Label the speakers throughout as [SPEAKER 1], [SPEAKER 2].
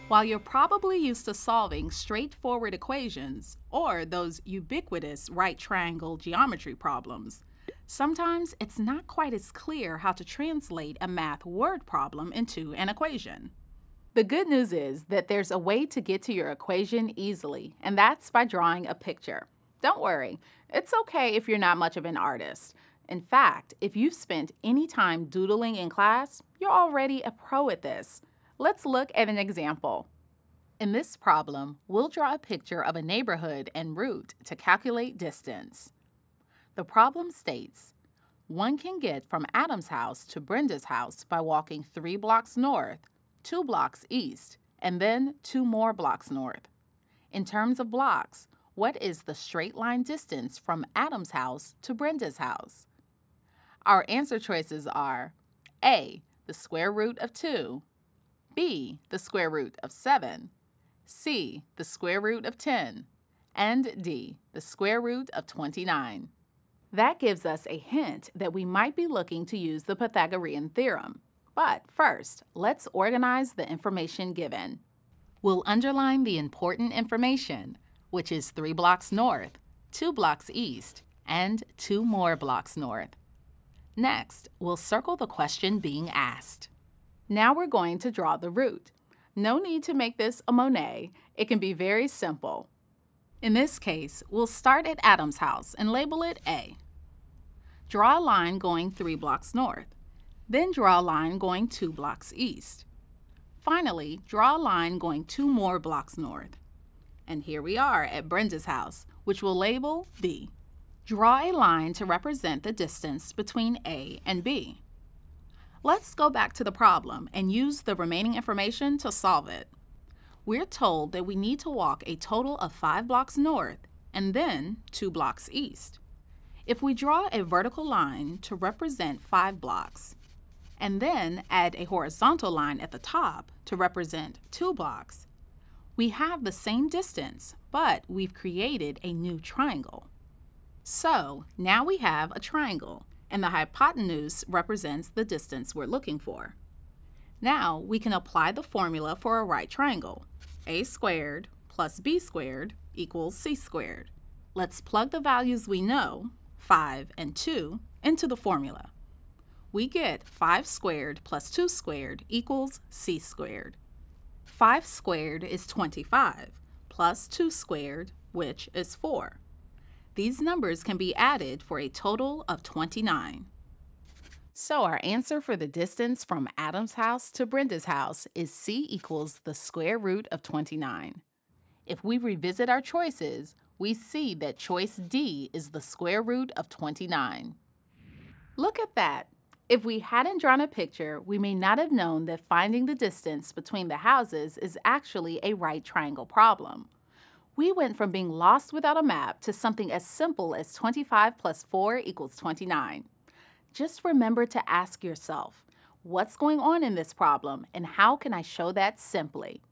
[SPEAKER 1] While you're probably used to solving straightforward equations or those ubiquitous right triangle geometry problems, sometimes it's not quite as clear how to translate a math word problem into an equation. The good news is that there's a way to get to your equation easily, and that's by drawing a picture. Don't worry, it's okay if you're not much of an artist. In fact, if you've spent any time doodling in class, you're already a pro at this. Let's look at an example. In this problem, we'll draw a picture of a neighborhood and route to calculate distance. The problem states, one can get from Adam's house to Brenda's house by walking 3 blocks north, 2 blocks east, and then 2 more blocks north. In terms of blocks, what is the straight line distance from Adam's house to Brenda's house? Our answer choices are A, the square root of 2, B, the square root of 7, C, the square root of 10, and D, the square root of 29. That gives us a hint that we might be looking to use the Pythagorean theorem. But first, let's organize the information given. We'll underline the important information, which is 3 blocks north, 2 blocks east, and 2 more blocks north. Next, we'll circle the question being asked. Now we're going to draw the route. No need to make this a Monet. It can be very simple. In this case, we'll start at Adam's house and label it A. Draw a line going 3 blocks north. Then draw a line going 2 blocks east. Finally, draw a line going 2 more blocks north. And here we are at Brenda's house, which we'll label B. Draw a line to represent the distance between A and B. Let's go back to the problem and use the remaining information to solve it. We're told that we need to walk a total of 5 blocks north and then 2 blocks east. If we draw a vertical line to represent 5 blocks, and then add a horizontal line at the top to represent 2 blocks, we have the same distance, but we've created a new triangle. So now we have a triangle, and the hypotenuse represents the distance we're looking for. Now we can apply the formula for a right triangle. A squared plus b squared equals c squared. Let's plug the values we know, 5 and 2, into the formula. We get 5 squared plus 2 squared equals c squared. 5 squared is 25, plus 2 squared, which is 4. These numbers can be added for a total of 29. So our answer for the distance from Adam's house to Brenda's house is c equals the square root of 29. If we revisit our choices, we see that choice D is the square root of 29. Look at that. If we hadn't drawn a picture, we may not have known that finding the distance between the houses is actually a right triangle problem. We went from being lost without a map to something as simple as 25 plus 4 equals 29. Just remember to ask yourself, what's going on in this problem and how can I show that simply?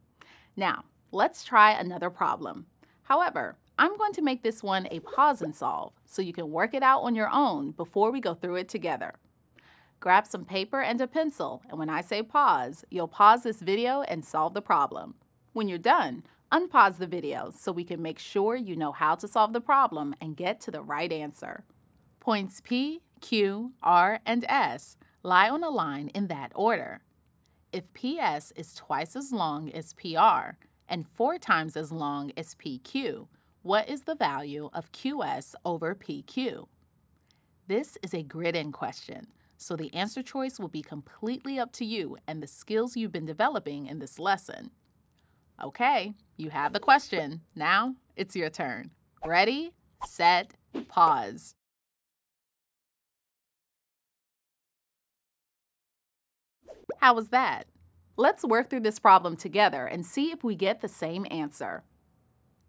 [SPEAKER 1] Now, let's try another problem. However, I'm going to make this one a pause and solve so you can work it out on your own before we go through it together. Grab some paper and a pencil, and when I say pause, you'll pause this video and solve the problem. When you're done, unpause the video so we can make sure you know how to solve the problem and get to the right answer. Points P, Q, R, and S lie on a line in that order. If PS is twice as long as PR and 4 times as long as PQ, what is the value of QS over PQ? This is a grid-in question, so the answer choice will be completely up to you and the skills you've been developing in this lesson. Okay, you have the question. Now it's your turn. Ready, set, pause. How was that? Let's work through this problem together and see if we get the same answer.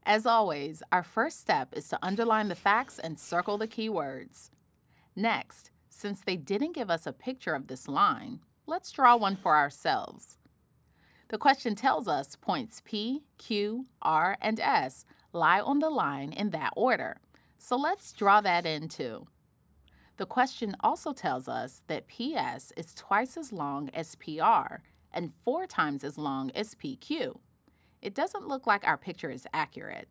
[SPEAKER 1] As always, our first step is to underline the facts and circle the key words. Next, since they didn't give us a picture of this line, let's draw one for ourselves. The question tells us points P, Q, R, and S lie on the line in that order, so let's draw that in too. The question also tells us that PS is twice as long as PR and 4 times as long as PQ. it doesn't look like our picture is accurate.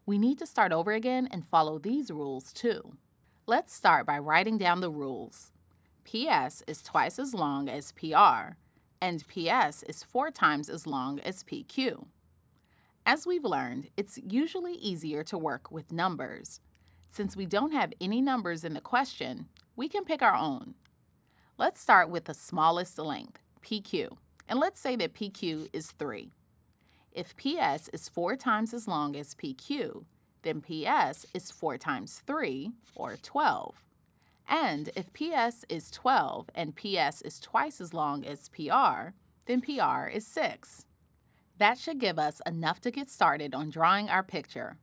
[SPEAKER 1] We need to start over again and follow these rules too. Let's start by writing down the rules. PS is twice as long as PR, and PS is 4 times as long as PQ. As we've learned, it's usually easier to work with numbers. Since we don't have any numbers in the question, we can pick our own. Let's start with the smallest length, PQ, and let's say that PQ is 3. If PS is 4 times as long as PQ, then PS is 4 times 3, or 12. And if PS is 12 and PS is twice as long as PR, then PR is 6. That should give us enough to get started on drawing our picture.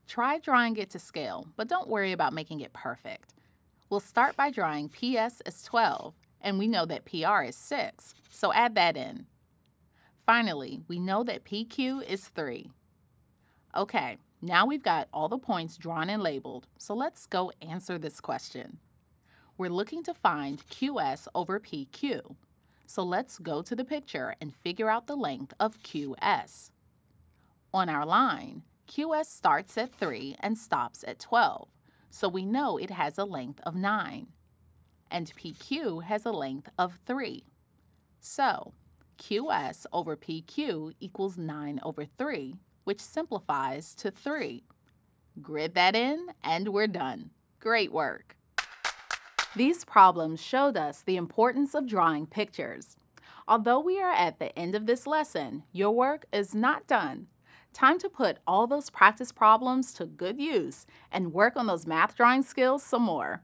[SPEAKER 1] Try drawing it to scale, but don't worry about making it perfect. We'll start by drawing PS as 12, and we know that PR is 6, so add that in. Finally, we know that PQ is 3. Okay, now we've got all the points drawn and labeled, so let's go answer this question. We're looking to find QS over PQ, so let's go to the picture and figure out the length of QS. On our line, QS starts at 3 and stops at 12, so we know it has a length of 9. And PQ has a length of 3. So, QS over PQ equals 9 over 3, which simplifies to 3. Grid that in, and we're done. Great work! These problems showed us the importance of drawing pictures. Although we are at the end of this lesson, your work is not done. Time to put all those practice problems to good use and work on those math drawing skills some more.